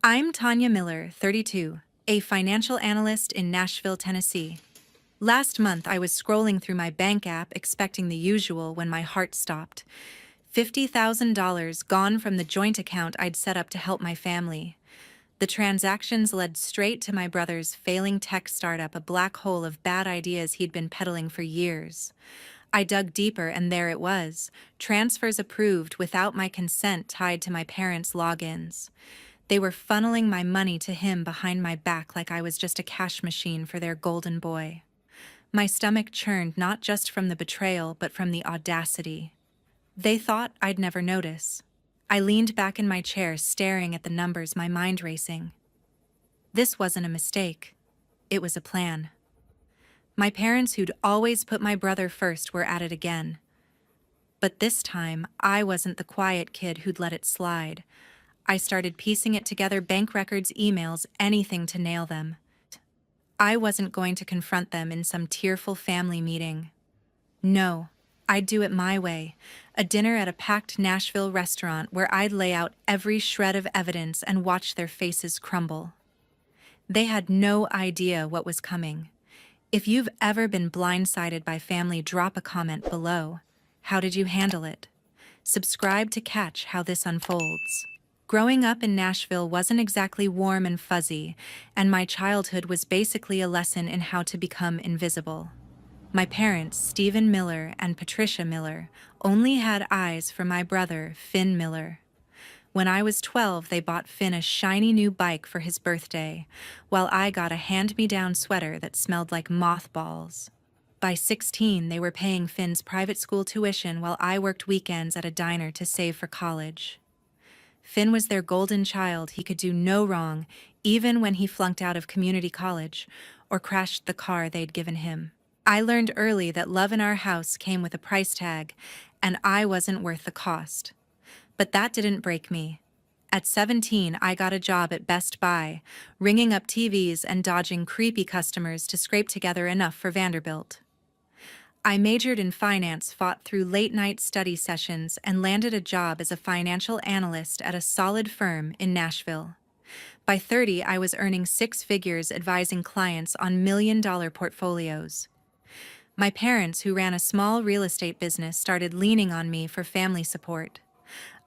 I'm Tanya Miller, 32, a financial analyst in Nashville, Tennessee. Last month, I was scrolling through my bank app expecting the usual when my heart stopped. $50,000 gone from the joint account I'd set up to help my family. The transactions led straight to my brother's failing tech startup, a black hole of bad ideas he'd been peddling for years. I dug deeper and there it was, transfers approved without my consent tied to my parents' logins. They were funneling my money to him behind my back like I was just a cash machine for their golden boy. My stomach churned not just from the betrayal but from the audacity. They thought I'd never notice. I leaned back in my chair staring at the numbers, my mind racing. This wasn't a mistake. It was a plan. My parents, who'd always put my brother first, were at it again. But this time, I wasn't the quiet kid who'd let it slide. I started piecing it together: bank records, emails, anything to nail them. I wasn't going to confront them in some tearful family meeting. No, I'd do it my way, a dinner at a packed Nashville restaurant where I'd lay out every shred of evidence and watch their faces crumble. They had no idea what was coming. If you've ever been blindsided by family, drop a comment below. How did you handle it? Subscribe to catch how this unfolds. Growing up in Nashville wasn't exactly warm and fuzzy, and my childhood was basically a lesson in how to become invisible. My parents, Stephen Miller and Patricia Miller, only had eyes for my brother, Finn Miller. When I was 12, they bought Finn a shiny new bike for his birthday, while I got a hand-me-down sweater that smelled like mothballs. By 16, they were paying Finn's private school tuition while I worked weekends at a diner to save for college. Finn was their golden child. He could do no wrong, even when he flunked out of community college or crashed the car they'd given him. I learned early that love in our house came with a price tag, and I wasn't worth the cost. But that didn't break me. At 17, I got a job at Best Buy, ringing up TVs and dodging creepy customers to scrape together enough for Vanderbilt. I majored in finance, fought through late-night study sessions, and landed a job as a financial analyst at a solid firm in Nashville. By 30, I was earning six figures advising clients on million-dollar portfolios. My parents, who ran a small real estate business, started leaning on me for family support.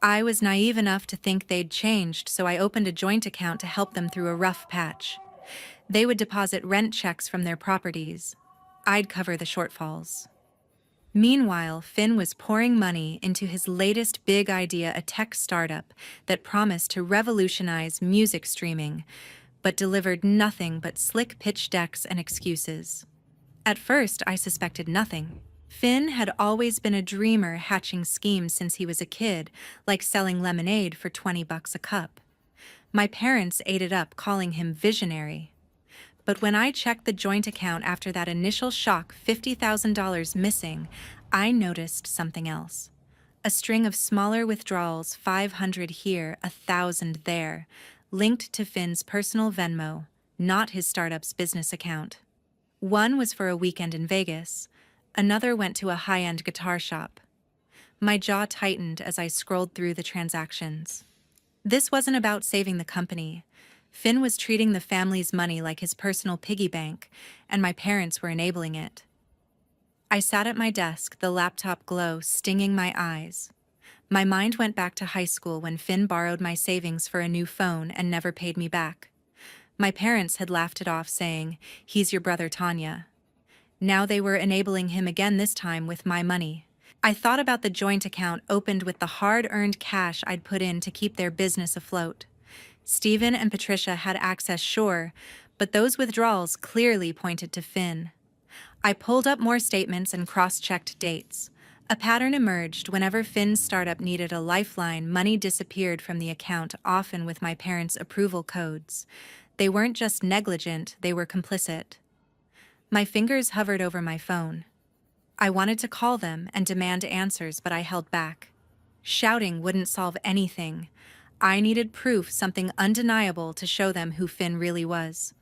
I was naive enough to think they'd changed, so I opened a joint account to help them through a rough patch. They would deposit rent checks from their properties. I'd cover the shortfalls. Meanwhile, Finn was pouring money into his latest big idea, a tech startup that promised to revolutionize music streaming, but delivered nothing but slick pitch decks and excuses. At first, I suspected nothing. Finn had always been a dreamer, hatching schemes since he was a kid, like selling lemonade for $20 a cup. My parents ate it up, calling him visionary. But when I checked the joint account after that initial shock, $50,000 missing, I noticed something else. A string of smaller withdrawals, 500 here, 1,000 there, linked to Finn's personal Venmo, not his startup's business account. One was for a weekend in Vegas. Another went to a high-end guitar shop. My jaw tightened as I scrolled through the transactions. This wasn't about saving the company. Finn was treating the family's money like his personal piggy bank, and my parents were enabling it. I sat at my desk, the laptop glow stinging my eyes. My mind went back to high school when Finn borrowed my savings for a new phone and never paid me back. My parents had laughed it off, saying, "He's your brother, Tanya." Now they were enabling him again, this time with my money. I thought about the joint account opened with the hard-earned cash I'd put in to keep their business afloat. Stephen and Patricia had access, sure, but those withdrawals clearly pointed to Finn. I pulled up more statements and cross-checked dates. A pattern emerged: whenever Finn's startup needed a lifeline, money disappeared from the account, often with my parents' approval codes. They weren't just negligent, they were complicit. My fingers hovered over my phone. I wanted to call them and demand answers, but I held back. Shouting wouldn't solve anything. I needed proof, something undeniable, to show them who Finn really was.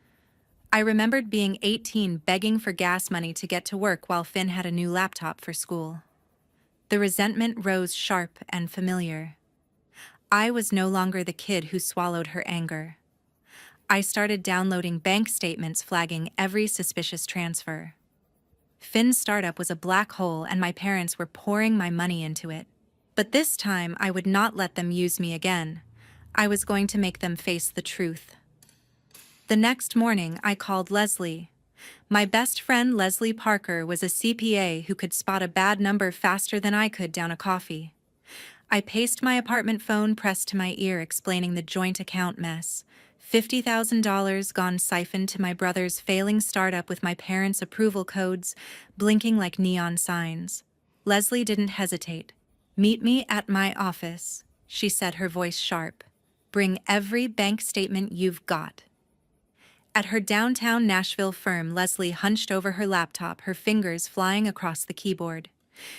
I remembered being 18, begging for gas money to get to work while Finn had a new laptop for school. The resentment rose, sharp and familiar. I was no longer the kid who swallowed her anger. I started downloading bank statements flagging every suspicious transfer. Finn's startup was a black hole and my parents were pouring my money into it. But this time I would not let them use me again. I was going to make them face the truth. The next morning I called Leslie. My best friend Leslie Parker was a CPA who could spot a bad number faster than I could down a coffee. I paced my apartment phone pressed to my ear explaining the joint account mess. $50,000 gone siphoned to my brother's failing startup with my parents' approval codes blinking like neon signs. Leslie didn't hesitate. "Meet me at my office," she said, her voice sharp. "Bring every bank statement you've got." At her downtown Nashville firm, Leslie hunched over her laptop, her fingers flying across the keyboard.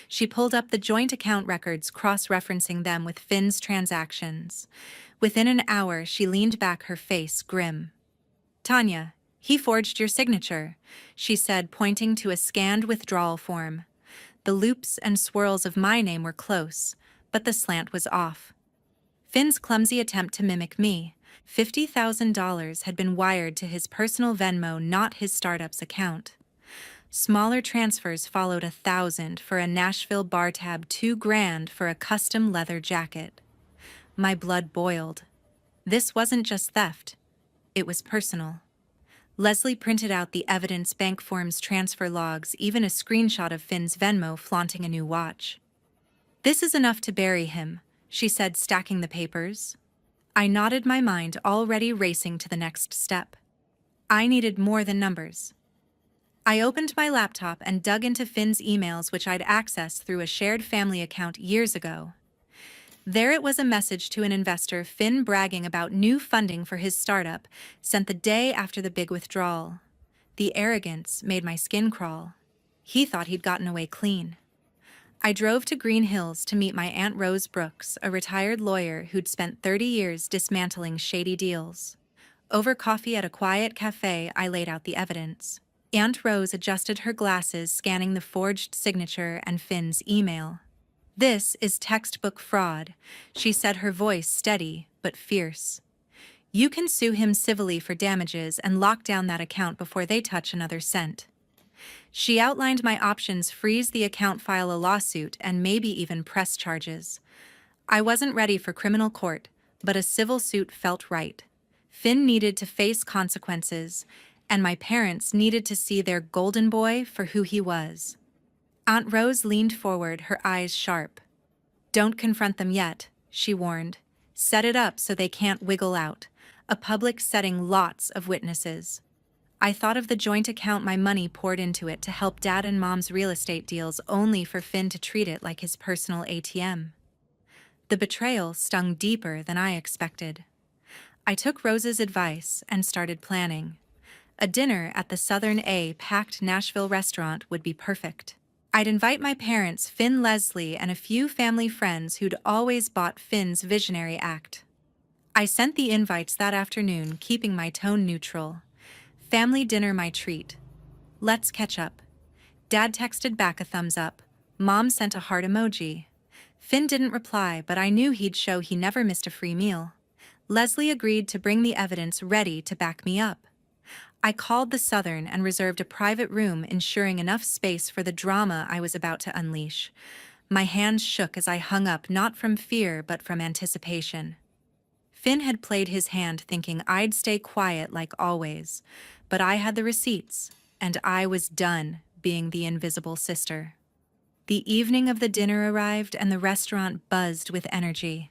She pulled up the joint account records, cross-referencing them with Finn's transactions. Within an hour, she leaned back, her face grim. "Tanya, he forged your signature," she said, pointing to a scanned withdrawal form. The loops and swirls of my name were close, but the slant was off. Finn's clumsy attempt to mimic me. $50,000 had been wired to his personal Venmo, not his startup's account. Smaller transfers followed: 1,000 for a Nashville bar tab, $2,000 for a custom leather jacket. My blood boiled. This wasn't just theft. It was personal. Leslie printed out the evidence: bank forms, transfer logs, even a screenshot of Finn's Venmo flaunting a new watch. "This is enough to bury him," she said, stacking the papers. I nodded, my mind already racing to the next step. I needed more than numbers. I opened my laptop and dug into Finn's emails, which I'd accessed through a shared family account years ago. There it was, a message to an investor, Finn bragging about new funding for his startup, sent the day after the big withdrawal. The arrogance made my skin crawl. He thought he'd gotten away clean. I drove to Green Hills to meet my Aunt Rose Brooks, a retired lawyer who'd spent 30 years dismantling shady deals. Over coffee at a quiet cafe, I laid out the evidence. Aunt Rose adjusted her glasses, scanning the forged signature and Finn's email. "This is textbook fraud," she said, her voice steady but fierce. "You can sue him civilly for damages and lock down that account before they touch another cent." She outlined my options: freeze the account, file a lawsuit, and maybe even press charges. I wasn't ready for criminal court, but a civil suit felt right. Finn needed to face consequences, and my parents needed to see their golden boy for who he was. Aunt Rose leaned forward, her eyes sharp. "Don't confront them yet," she warned. "Set it up so they can't wiggle out. A public setting, lots of witnesses." I thought of the joint account, my money poured into it to help Dad and Mom's real estate deals, only for Finn to treat it like his personal ATM. The betrayal stung deeper than I expected. I took Rose's advice and started planning. A dinner at the Southern A packed Nashville restaurant would be perfect. I'd invite my parents, Finn, Leslie, and a few family friends who'd always bought Finn's visionary act. I sent the invites that afternoon, keeping my tone neutral. Family dinner my treat. Let's catch up. Dad texted back a thumbs up. Mom sent a heart emoji. Finn didn't reply, but I knew he'd show he never missed a free meal. Leslie agreed to bring the evidence ready to back me up. I called the Southern and reserved a private room, ensuring enough space for the drama I was about to unleash. My hands shook as I hung up, not from fear but from anticipation. Finn had played his hand, thinking I'd stay quiet like always, but I had the receipts, and I was done being the invisible sister. The evening of the dinner arrived and the restaurant buzzed with energy.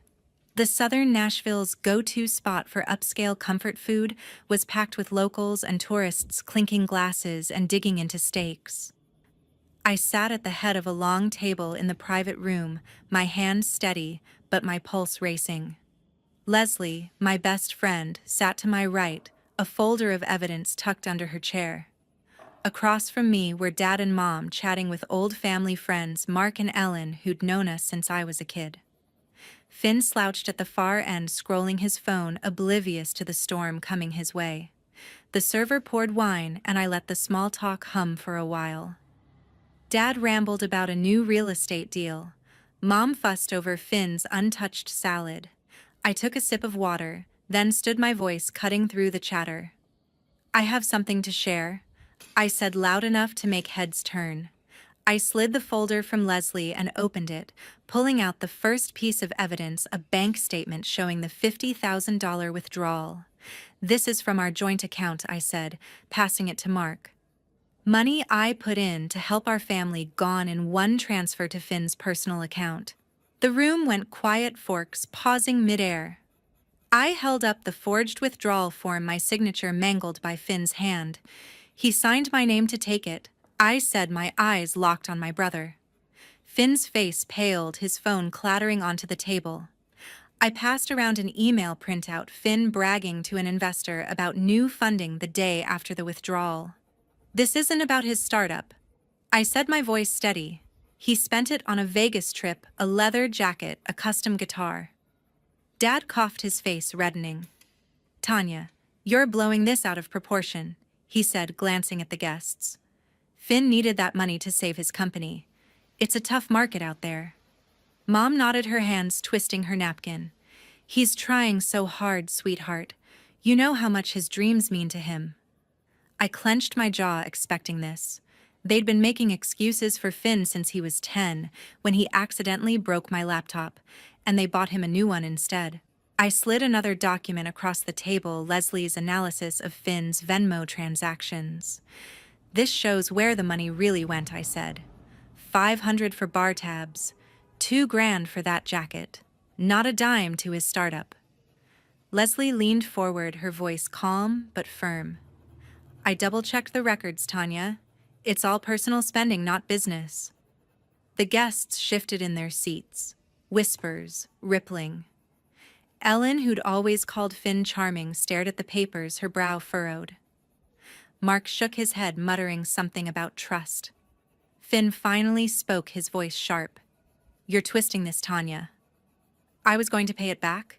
The Southern, Nashville's go-to spot for upscale comfort food, was packed with locals and tourists clinking glasses and digging into steaks. I sat at the head of a long table in the private room, my hands steady but my pulse racing. Leslie, my best friend, sat to my right, a folder of evidence tucked under her chair. Across from me were Dad and Mom chatting with old family friends, Mark and Ellen, who'd known us since I was a kid. Finn slouched at the far end, scrolling his phone, oblivious to the storm coming his way. The server poured wine, and I let the small talk hum for a while. Dad rambled about a new real estate deal. Mom fussed over Finn's untouched salad. I took a sip of water, Then stood my voice cutting through the chatter. I have something to share, I said loud enough to make heads turn. I slid the folder from Leslie and opened it, pulling out the first piece of evidence, a bank statement showing the $50,000 withdrawal. This is from our joint account, I said, passing it to Mark. Money I put in to help our family gone in one transfer to Finn's personal account. The room went quiet, Forks pausing midair. I held up the forged withdrawal form, my signature mangled by Finn's hand. He signed my name to take it, I said, my eyes locked on my brother. Finn's face paled, his phone clattering onto the table. I passed around an email printout, Finn bragging to an investor about new funding the day after the withdrawal. This isn't about his startup, I said, my voice steady. He spent it on a Vegas trip, a leather jacket, a custom guitar. Dad coughed, his face reddening. Tanya, you're blowing this out of proportion, he said, glancing at the guests. Finn needed that money to save his company. It's a tough market out there. Mom nodded, her hands twisting her napkin. He's trying so hard, sweetheart. You know how much his dreams mean to him. I clenched my jaw, expecting this. They'd been making excuses for Finn since he was 10, when he accidentally broke my laptop, and they bought him a new one instead. I slid another document across the table, Leslie's analysis of Finn's Venmo transactions. This shows where the money really went, I said. $500 for bar tabs, $2,000 for that jacket, not a dime to his startup. Leslie leaned forward, her voice calm but firm. I double-checked the records, Tanya. It's all personal spending, not business. The guests shifted in their seats, whispers rippling. Ellen, who'd always called Finn charming, stared at the papers, her brow furrowed. Mark shook his head, muttering something about trust. Finn finally spoke, his voice sharp. You're twisting this, Tanya. I was going to pay it back?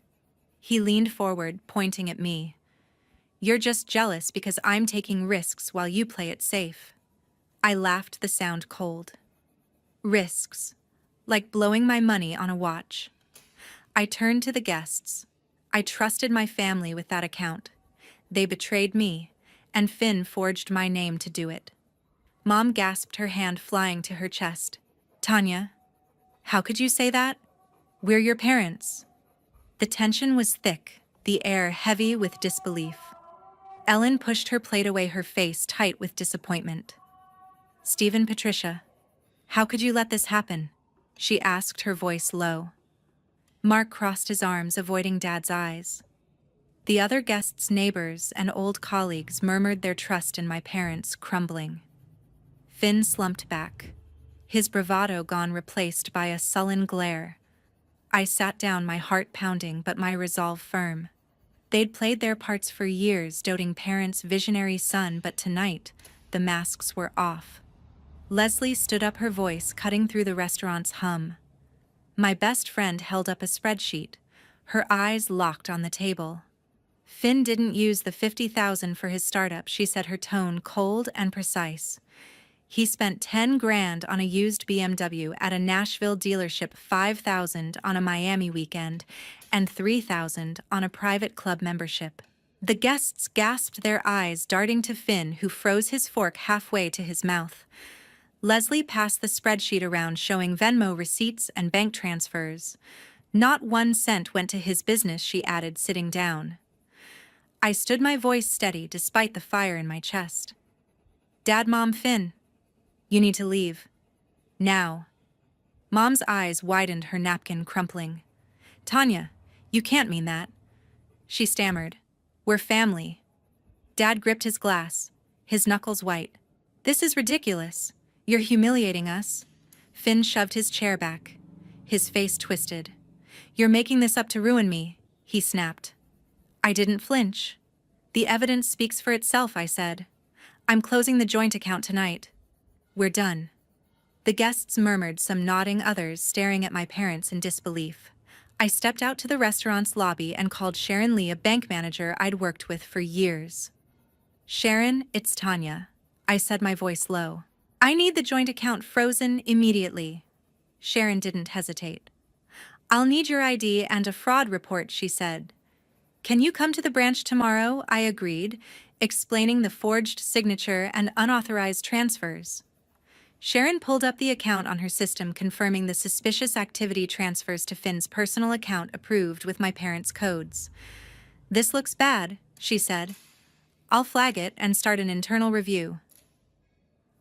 He leaned forward, pointing at me. You're just jealous because I'm taking risks while you play it safe. I laughed, the sound cold. Risks. Like blowing my money on a watch. I turned to the guests. I trusted my family with that account. They betrayed me, and Finn forged my name to do it. Mom gasped, her hand flying to her chest. Tanya, how could you say that? We're your parents. The tension was thick, the air heavy with disbelief. Ellen pushed her plate away, her face tight with disappointment. Steve and Patricia, how could you let this happen? She asked, her voice low. Mark crossed his arms, avoiding Dad's eyes. The other guests' neighbors and old colleagues murmured their trust in my parents, crumbling. Finn slumped back, his bravado gone, replaced by a sullen glare. I sat down, my heart pounding but my resolve firm. They'd played their parts for years, doting parents, visionary son, but tonight, the masks were off. Leslie stood up, her voice cutting through the restaurant's hum. My best friend held up a spreadsheet, her eyes locked on the table. Finn didn't use the $50,000 for his startup, she said, her tone cold and precise. He spent $10,000 on a used BMW at a Nashville dealership, $5,000 on a Miami weekend, and $3,000 on a private club membership. The guests gasped, their eyes darting to Finn, who froze his fork halfway to his mouth. Leslie passed the spreadsheet around, showing Venmo receipts and bank transfers. Not 1 cent went to his business, she added, sitting down. I stood, my voice steady despite the fire in my chest. Dad, Mom, Finn, you need to leave. Now. Mom's eyes widened, her napkin crumpling. Tanya, you can't mean that. She stammered. We're family. Dad gripped his glass, his knuckles white. This is ridiculous. You're humiliating us. Finn shoved his chair back, his face twisted. You're making this up to ruin me, he snapped. I didn't flinch. The evidence speaks for itself, I said. I'm closing the joint account tonight. We're done. The guests murmured, some nodding, others staring at my parents in disbelief. I stepped out to the restaurant's lobby and called Sharon Lee, a bank manager I'd worked with for years. Sharon, it's Tanya. I said, my voice low. I need the joint account frozen immediately. Sharon didn't hesitate. I'll need your ID and a fraud report, she said. Can you come to the branch tomorrow? I agreed, explaining the forged signature and unauthorized transfers. Sharon pulled up the account on her system confirming the suspicious activity transfers to Finn's personal account approved with my parents' codes. This looks bad, she said. I'll flag it and start an internal review.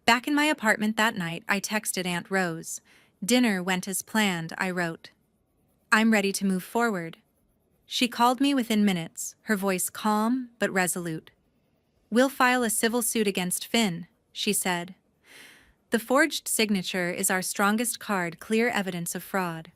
Back in my apartment that night, I texted Aunt Rose. Dinner went as planned, I wrote. I'm ready to move forward. She called me within minutes, her voice calm but resolute. We'll file a civil suit against Finn, she said. The forged signature is our strongest card, clear evidence of fraud.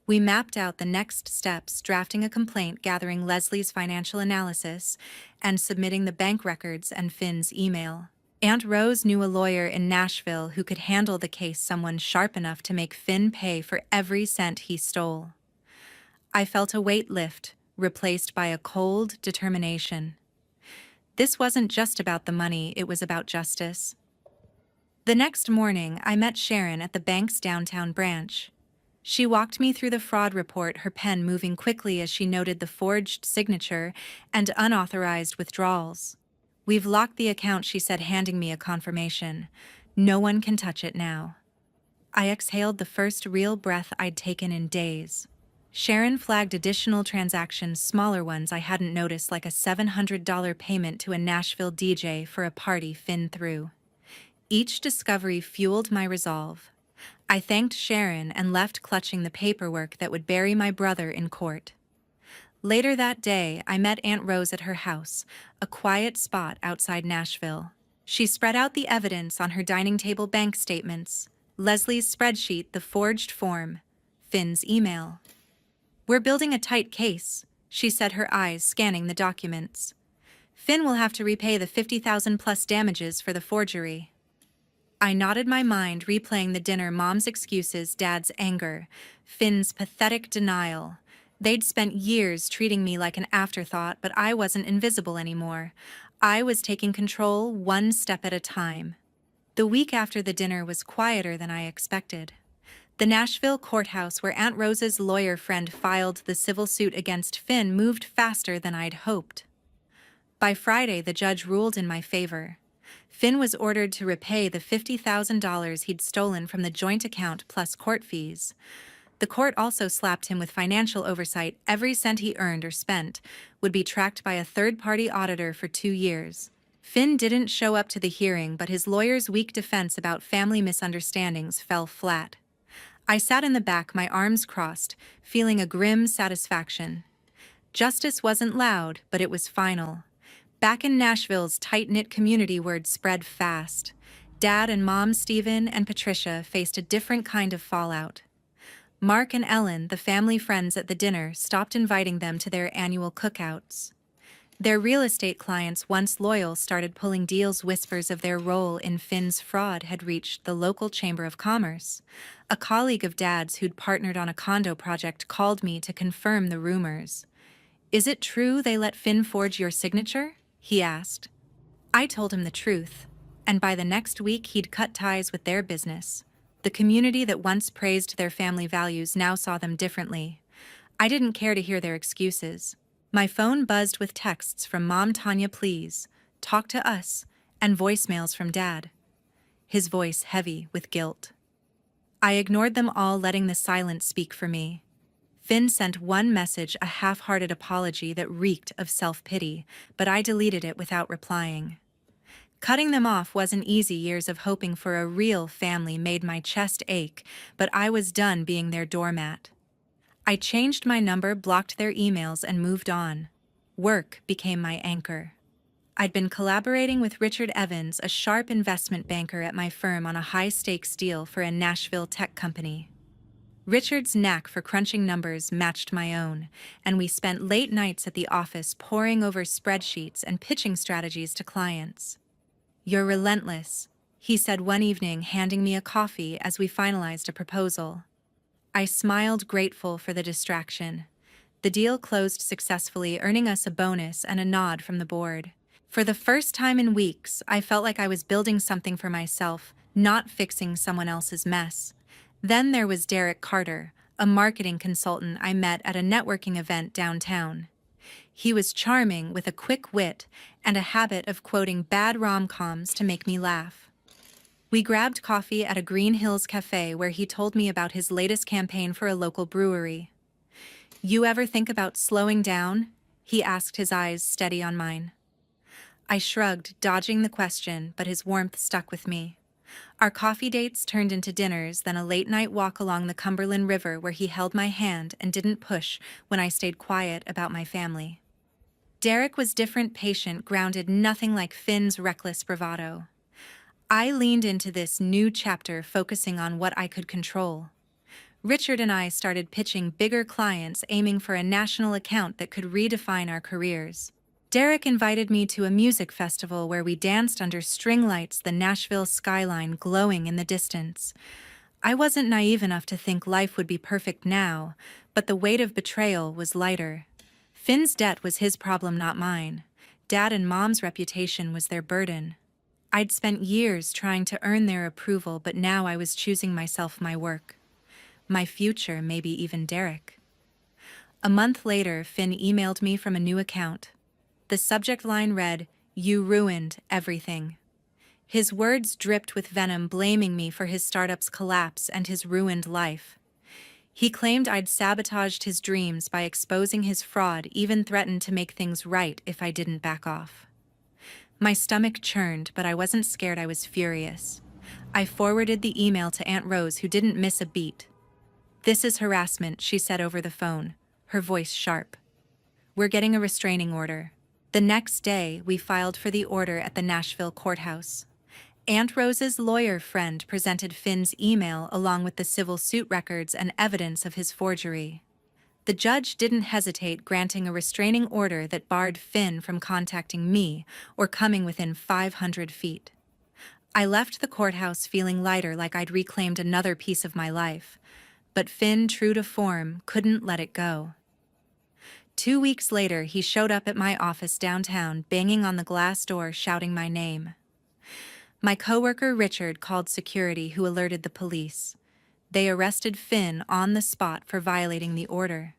We mapped out the next steps, drafting a complaint, gathering Leslie's financial analysis, and submitting the bank records and Finn's email. Aunt Rose knew a lawyer in Nashville who could handle the case, someone sharp enough to make Finn pay for every cent he stole. I felt a weight lift, replaced by a cold determination. This wasn't just about the money, it was about justice. The next morning, I met Sharon at the bank's downtown branch. She walked me through the fraud report, her pen moving quickly as she noted the forged signature and unauthorized withdrawals. We've locked the account, she said, handing me a confirmation. No one can touch it now. I exhaled the first real breath I'd taken in days. Sharon flagged additional transactions, smaller ones I hadn't noticed, like a $700 payment to a Nashville DJ for a party Finn threw. Each discovery fueled my resolve. I thanked Sharon and left clutching the paperwork that would bury my brother in court. Later that day, I met Aunt Rose at her house, a quiet spot outside Nashville. She spread out the evidence on her dining table: bank statements, Leslie's spreadsheet, the forged form, Finn's email. We're building a tight case, she said, her eyes scanning the documents. Finn will have to repay the $50,000 plus damages for the forgery. I nodded my mind, replaying the dinner, Mom's excuses, Dad's anger, Finn's pathetic denial. They'd spent years treating me like an afterthought, but I wasn't invisible anymore. I was taking control, one step at a time. The week after the dinner was quieter than I expected. The Nashville courthouse where Aunt Rose's lawyer friend filed the civil suit against Finn moved faster than I'd hoped. By Friday, the judge ruled in my favor. Finn was ordered to repay the $50,000 he'd stolen from the joint account plus court fees. The court also slapped him with financial oversight. Every cent he earned or spent would be tracked by a third-party auditor for 2 years. Finn didn't show up to the hearing, but his lawyer's weak defense about family misunderstandings fell flat. I sat in the back, my arms crossed, feeling a grim satisfaction. Justice wasn't loud, but it was final. Back in Nashville's tight-knit community, word spread fast. Dad and Mom, Stephen and Patricia, faced a different kind of fallout. Mark and Ellen, the family friends at the dinner, stopped inviting them to their annual cookouts. Their real estate clients, once loyal, started pulling deals. Whispers of their role in Finn's fraud had reached the local Chamber of Commerce. A colleague of Dad's who'd partnered on a condo project called me to confirm the rumors. "Is it true they let Finn forge your signature?" he asked. I told him the truth, and by the next week he'd cut ties with their business. The community that once praised their family values now saw them differently. I didn't care to hear their excuses. My phone buzzed with texts from Mom, "Tanya, please, talk to us," and voicemails from Dad, his voice heavy with guilt. I ignored them all, letting the silence speak for me. Finn sent one message, a half-hearted apology that reeked of self-pity, but I deleted it without replying. Cutting them off wasn't easy. Years of hoping for a real family made my chest ache, but I was done being their doormat. I changed my number, blocked their emails, and moved on. Work became my anchor. I'd been collaborating with Richard Evans, a sharp investment banker at my firm, on a high-stakes deal for a Nashville tech company. Richard's knack for crunching numbers matched my own, and we spent late nights at the office poring over spreadsheets and pitching strategies to clients. "You're relentless," he said one evening, handing me a coffee as we finalized a proposal. I smiled, grateful for the distraction. The deal closed successfully, earning us a bonus and a nod from the board. For the first time in weeks, I felt like I was building something for myself, not fixing someone else's mess. Then there was Derek Carter, a marketing consultant I met at a networking event downtown. He was charming with a quick wit and a habit of quoting bad rom-coms to make me laugh. We grabbed coffee at a Green Hills cafe where he told me about his latest campaign for a local brewery. "You ever think about slowing down?" he asked, his eyes steady on mine. I shrugged, dodging the question, but his warmth stuck with me. Our coffee dates turned into dinners, then a late-night walk along the Cumberland River where he held my hand and didn't push when I stayed quiet about my family. Derek was different, patient, grounded, nothing like Finn's reckless bravado. I leaned into this new chapter, focusing on what I could control. Richard and I started pitching bigger clients, aiming for a national account that could redefine our careers. Derek invited me to a music festival where we danced under string lights, the Nashville skyline glowing in the distance. I wasn't naive enough to think life would be perfect now, but the weight of betrayal was lighter. Finn's debt was his problem, not mine. Dad and Mom's reputation was their burden. I'd spent years trying to earn their approval, but now I was choosing myself, my work, my future, maybe even Derek. A month later, Finn emailed me from a new account. The subject line read, "You ruined everything." His words dripped with venom, blaming me for his startup's collapse and his ruined life. He claimed I'd sabotaged his dreams by exposing his fraud, even threatened to make things right if I didn't back off. My stomach churned, but I wasn't scared, I was furious. I forwarded the email to Aunt Rose, who didn't miss a beat. "This is harassment," she said over the phone, her voice sharp. "We're getting a restraining order." The next day, we filed for the order at the Nashville courthouse. Aunt Rose's lawyer friend presented Finn's email along with the civil suit records and evidence of his forgery. The judge didn't hesitate, granting a restraining order that barred Finn from contacting me or coming within 500 feet. I left the courthouse feeling lighter, like I'd reclaimed another piece of my life. But Finn, true to form, couldn't let it go. 2 weeks later, he showed up at my office downtown, banging on the glass door, shouting my name. My coworker Richard called security, who alerted the police. They arrested Finn on the spot for violating the order.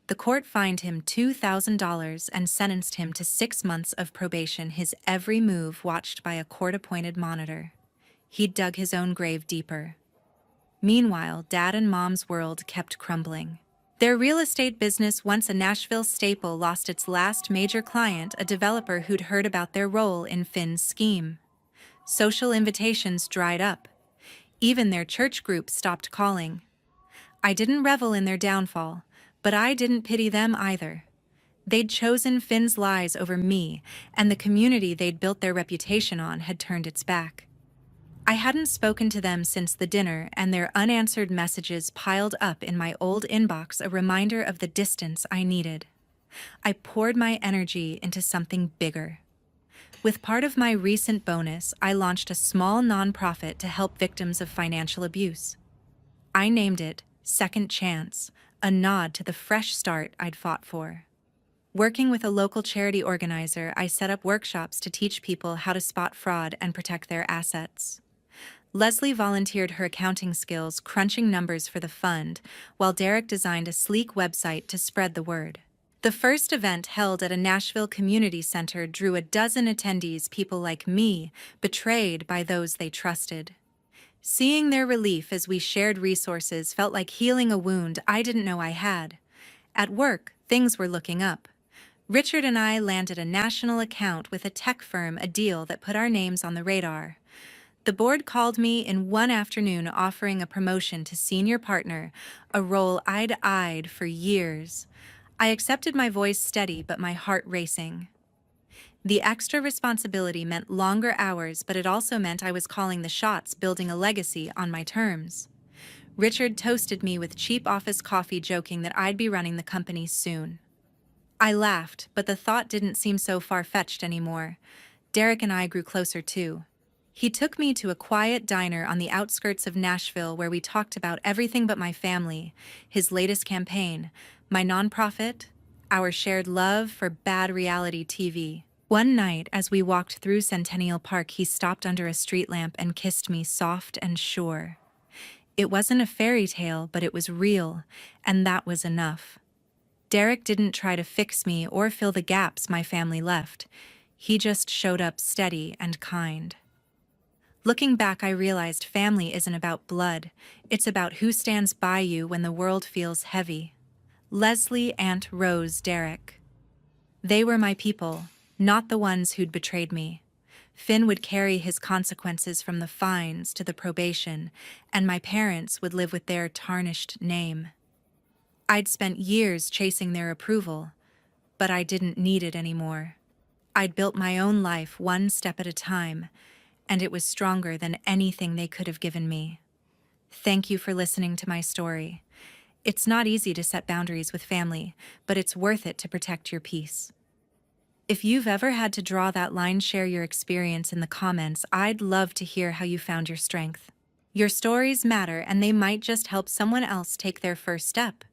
The court fined him $2,000 and sentenced him to 6 months of probation, his every move watched by a court-appointed monitor. He'd dug his own grave deeper. Meanwhile, Dad and Mom's world kept crumbling. Their real estate business, once a Nashville staple, lost its last major client, a developer who'd heard about their role in Finn's scheme. Social invitations dried up. Even their church group stopped calling. I didn't revel in their downfall, but I didn't pity them either. They'd chosen Finn's lies over me, and the community they'd built their reputation on had turned its back. I hadn't spoken to them since the dinner, and their unanswered messages piled up in my old inbox, a reminder of the distance I needed. I poured my energy into something bigger. With part of my recent bonus, I launched a small nonprofit to help victims of financial abuse. I named it Second Chance, a nod to the fresh start I'd fought for. Working with a local charity organizer, I set up workshops to teach people how to spot fraud and protect their assets. Leslie volunteered her accounting skills, crunching numbers for the fund, while Derek designed a sleek website to spread the word. The first event, held at a Nashville community center, drew a dozen attendees, people like me, betrayed by those they trusted. Seeing their relief as we shared resources felt like healing a wound I didn't know I had. At work, things were looking up. Richard and I landed a national account with a tech firm, a deal that put our names on the radar. The board called me in one afternoon, offering a promotion to senior partner, a role I'd eyed for years. I accepted, my voice steady but my heart racing. The extra responsibility meant longer hours, but it also meant I was calling the shots, building a legacy on my terms. Richard toasted me with cheap office coffee, joking that I'd be running the company soon. I laughed, but the thought didn't seem so far-fetched anymore. Derek and I grew closer too. He took me to a quiet diner on the outskirts of Nashville where we talked about everything but my family, his latest campaign, my nonprofit, our shared love for bad reality TV. One night, as we walked through Centennial Park, he stopped under a street lamp and kissed me, soft and sure. It wasn't a fairy tale, but it was real, and that was enough. Derek didn't try to fix me or fill the gaps my family left. He just showed up steady and kind. Looking back, I realized family isn't about blood. It's about who stands by you when the world feels heavy. Leslie, Aunt Rose, Derek. They were my people, not the ones who'd betrayed me. Finn would carry his consequences from the fines to the probation, and my parents would live with their tarnished name. I'd spent years chasing their approval, but I didn't need it anymore. I'd built my own life one step at a time, and it was stronger than anything they could have given me. Thank you for listening to my story. It's not easy to set boundaries with family, but it's worth it to protect your peace. If you've ever had to draw that line, share your experience in the comments. I'd love to hear how you found your strength. Your stories matter, and they might just help someone else take their first step.